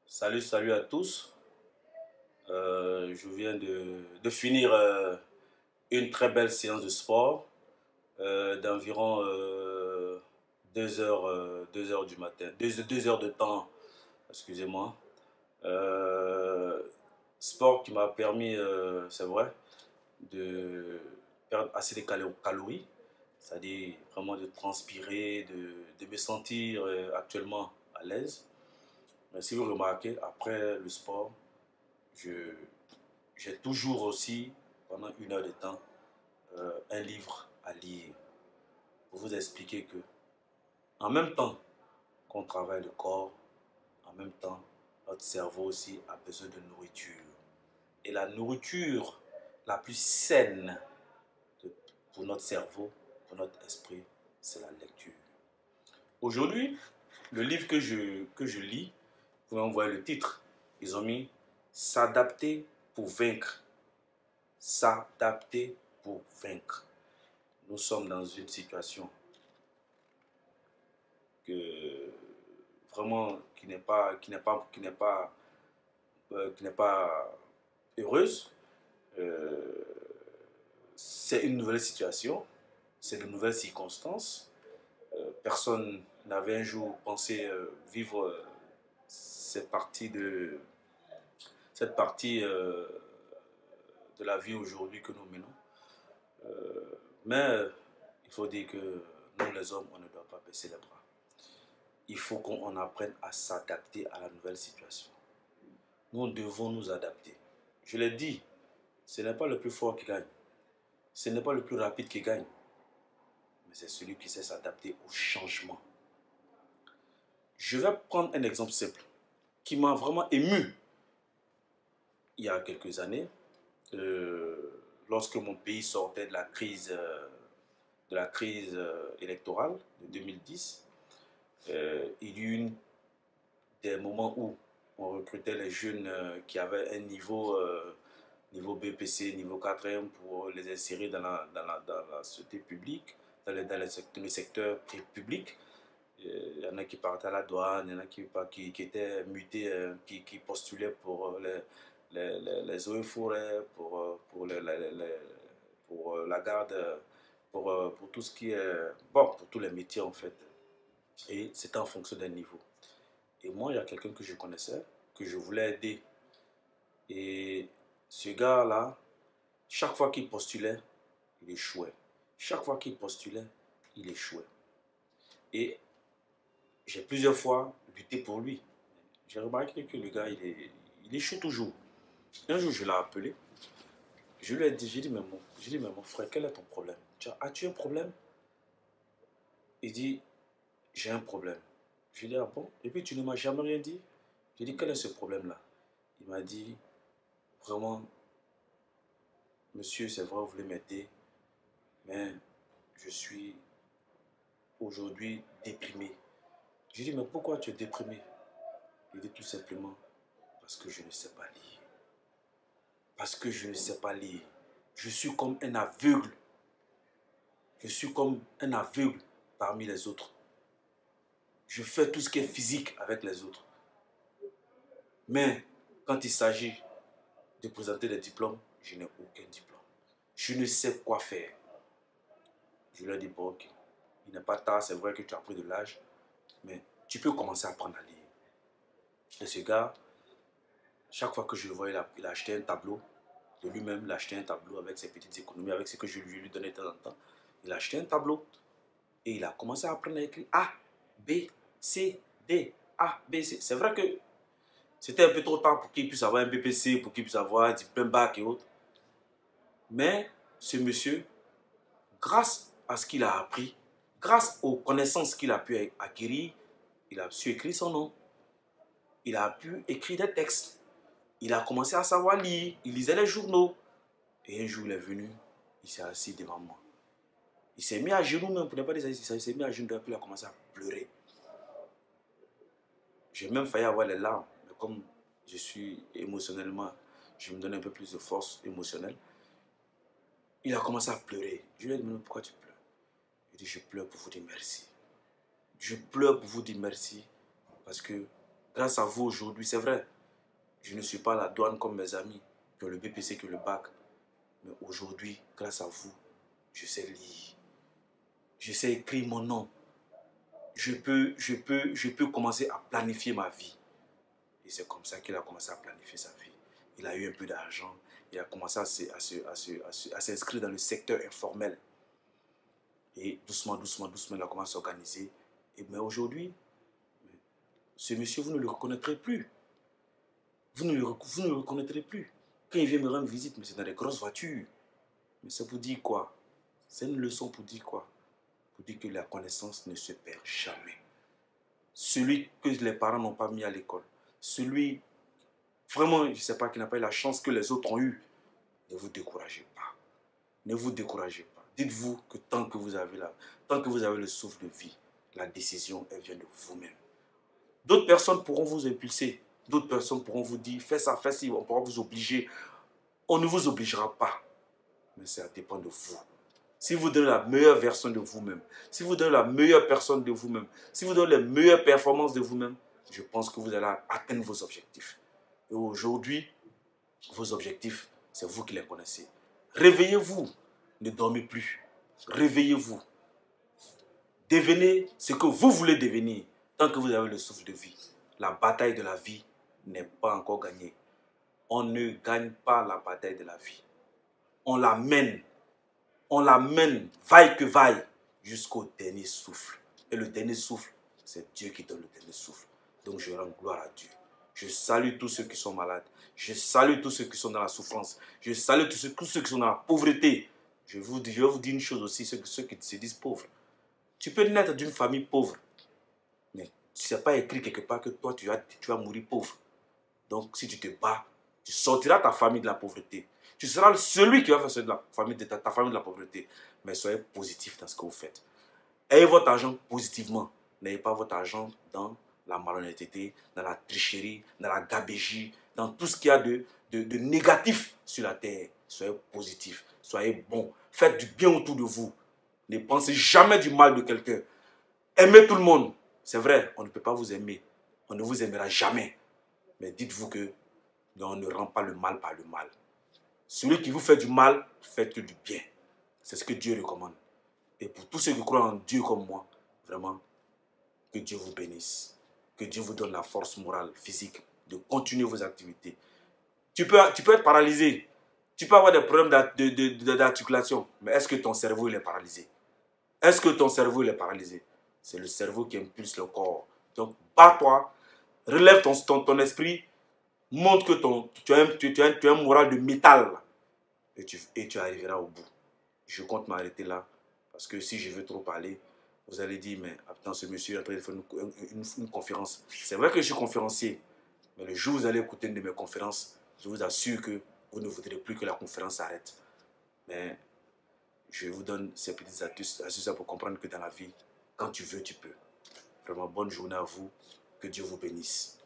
Salut à tous. Je viens de finir une très belle séance de sport d'environ 2 heures, 2 heures du matin, 2 heures de temps, excusez-moi. Euh, Sport qui m'a permis, c'est vrai, de perdre assez de calories, c'est-à-dire vraiment de transpirer, de me sentir actuellement à l'aise. Mais si vous remarquez, après le sport, je, j'ai toujours aussi, pendant 1 heure de temps, un livre à lire pour vous expliquer que, en même temps qu'on travaille le corps, en même temps, notre cerveau aussi a besoin de nourriture. Et la nourriture la plus saine pour notre cerveau, pour notre esprit, c'est la lecture. Aujourd'hui, le livre que je lis, vous pouvez en voir le titre. Ils ont mis S'adapter pour vaincre. S'adapter pour vaincre. Nous sommes dans une situation que vraiment qui n'est pas heureuse. Euh, c'est une nouvelle situation, c'est de nouvelles circonstances. Personne n'avait un jour pensé vivre cette partie de la vie aujourd'hui que nous menons. Mais il faut dire que nous les hommes, on ne doit pas baisser les bras. Il faut qu'on apprenne à s'adapter à la nouvelle situation. Nous devons nous adapter. Je l'ai dit, ce n'est pas le plus fort qui gagne. Ce n'est pas le plus rapide qui gagne. Mais c'est celui qui sait s'adapter au changement. Je vais prendre un exemple simple qui m'a vraiment ému il y a quelques années, lorsque mon pays sortait de la crise électorale de 2010. Il y a eu des moments où on recrutait les jeunes qui avaient un niveau BPC, niveau 4e pour les insérer dans la société publique, le secteur public. Il y en a qui partaient à la douane, il y en a qui étaient mutés, qui postulaient pour les eaux et forêts, pour la garde, pour tout ce qui est... Bon, pour tous les métiers en fait. Et c'était en fonction d'un niveau. Et moi, il y a quelqu'un que je connaissais, que je voulais aider. Et ce gars-là, chaque fois qu'il postulait, il échouait. Chaque fois qu'il postulait, il échouait. Et j'ai plusieurs fois lutté pour lui. J'ai remarqué que le gars, il échoue toujours. Un jour, je l'ai appelé. Je lui ai dit, mais mon frère, quel est ton problème? As-tu un problème? Il dit, j'ai un problème. Je lui ai dit, ah bon? Et puis tu ne m'as jamais rien dit? J'ai dit, quel est ce problème-là? Il m'a dit, vraiment, monsieur, c'est vrai, vous voulez m'aider, mais je suis aujourd'hui déprimé. Je lui ai dit, mais pourquoi tu es déprimé? Il dit tout simplement, parce que je ne sais pas lire. Parce que je ne sais pas lire. Je suis comme un aveugle. Je suis comme un aveugle parmi les autres. Je fais tout ce qui est physique avec les autres. Mais quand il s'agit de présenter des diplômes, je n'ai aucun diplôme. Je ne sais quoi faire. Je lui ai dit, bon, ok, il n'est pas tard, c'est vrai que tu as pris de l'âge, mais tu peux commencer à apprendre à lire. Et ce gars, chaque fois que je le voyais, il a acheté un tableau de lui-même, il a acheté un tableau avec ses petites économies, avec ce que je lui donnais de temps en temps. Il a acheté un tableau et il a commencé à apprendre à écrire A, B, C, D, A, B, C. C'est vrai que c'était un peu trop tard pour qu'il puisse avoir un BPC, pour qu'il puisse avoir un diplôme bac et autres. Mais ce monsieur, grâce à ce qu'il a appris, grâce aux connaissances qu'il a pu acquérir, il a su écrire son nom. Il a pu écrire des textes. Il a commencé à savoir lire. Il lisait les journaux. Et un jour, il est venu. Il s'est assis devant moi. Il s'est mis à genoux même, pour ne pas dire ça, il s'est mis à genoux et puis il a commencé à pleurer. J'ai même failli avoir les larmes. Mais comme je suis émotionnellement, je me donne un peu plus de force émotionnelle. Il a commencé à pleurer. Je lui ai demandé pourquoi tu pleures. Il dit, je pleure pour vous dire merci. Je pleure pour vous dire merci parce que Grâce à vous aujourd'hui, c'est vrai, je ne suis pas à la douane comme mes amis qui ont le BPC, qui ont le bac. Mais aujourd'hui, grâce à vous, je sais lire. Je sais écrire mon nom. Je peux commencer à planifier ma vie. Et c'est comme ça qu'il a commencé à planifier sa vie. Il a eu un peu d'argent. Il a commencé à s'inscrire dans le secteur informel. Et doucement, doucement, doucement, il a commencé à s'organiser. Mais aujourd'hui, ce monsieur, vous ne le reconnaîtrez plus. Vous ne le reconnaîtrez plus. Quand il vient me rendre visite, mais c'est dans des grosses voitures. Mais c'est pour dire quoi? C'est une leçon pour dire quoi? Pour dire que la connaissance ne se perd jamais. Celui que les parents n'ont pas mis à l'école, celui, vraiment, je ne sais pas, qui n'a pas eu la chance que les autres ont eu, ne vous découragez pas. Ne vous découragez pas. Dites-vous que tant que vous avez le souffle de vie, la décision, elle vient de vous-même. D'autres personnes pourront vous impulser. D'autres personnes pourront vous dire, fais ça, fais ci, on pourra vous obliger. On ne vous obligera pas. Mais ça dépend de vous. Si vous donnez la meilleure version de vous-même, si vous donnez la meilleure personne de vous-même, si vous donnez les meilleures performances de vous-même, je pense que vous allez atteindre vos objectifs. Et aujourd'hui, vos objectifs, c'est vous qui les connaissez. Réveillez-vous, ne dormez plus. Réveillez-vous. Devenez ce que vous voulez devenir tant que vous avez le souffle de vie. La bataille de la vie n'est pas encore gagnée. On ne gagne pas la bataille de la vie. On la mène, vaille que vaille, jusqu'au dernier souffle. Et le dernier souffle, c'est Dieu qui donne le dernier souffle. Donc je rends gloire à Dieu. Je salue tous ceux qui sont malades. Je salue tous ceux qui sont dans la souffrance. Je salue tous ceux qui sont dans la pauvreté. Je vais vous dire une chose aussi, ceux qui se disent pauvres. Tu peux naître d'une famille pauvre, mais ce n'est pas écrit quelque part que toi, tu vas mourir pauvre. Donc si tu te bats, tu sortiras ta famille de la pauvreté. Tu seras celui qui va faire sortir ta famille de la pauvreté. Mais soyez positif dans ce que vous faites. Ayez votre argent positivement. N'ayez pas votre argent dans la malhonnêteté, dans la tricherie, dans la gabégie, dans tout ce qu'il y a de négatif sur la terre. Soyez positif, soyez bon. Faites du bien autour de vous. Ne pensez jamais du mal de quelqu'un. Aimez tout le monde. C'est vrai, on ne peut pas vous aimer. On ne vous aimera jamais. Mais dites-vous que on ne rend pas le mal par le mal. Celui qui vous fait du mal, faites-le du bien. C'est ce que Dieu recommande. Et pour tous ceux qui croient en Dieu comme moi, vraiment, que Dieu vous bénisse. Que Dieu vous donne la force morale, physique, de continuer vos activités. Tu peux être paralysé. Tu peux avoir des problèmes d'articulation. Mais est-ce que ton cerveau il est paralysé? Est-ce que ton cerveau il est paralysé? C'est le cerveau qui impulse le corps. Donc, bats-toi, relève ton esprit, montre que tu as un moral de métal. Et tu arriveras au bout. Je compte m'arrêter là. Parce que si je veux trop parler, vous allez dire, mais attends, ce monsieur est en train de faire une conférence. C'est vrai que je suis conférencier. Mais le jour où vous allez écouter une de mes conférences, je vous assure que vous ne voudrez plus que la conférence s'arrête. Mais je vous donne ces petites astuces pour comprendre que dans la vie, quand tu veux, tu peux. Vraiment, bonne journée à vous. Que Dieu vous bénisse.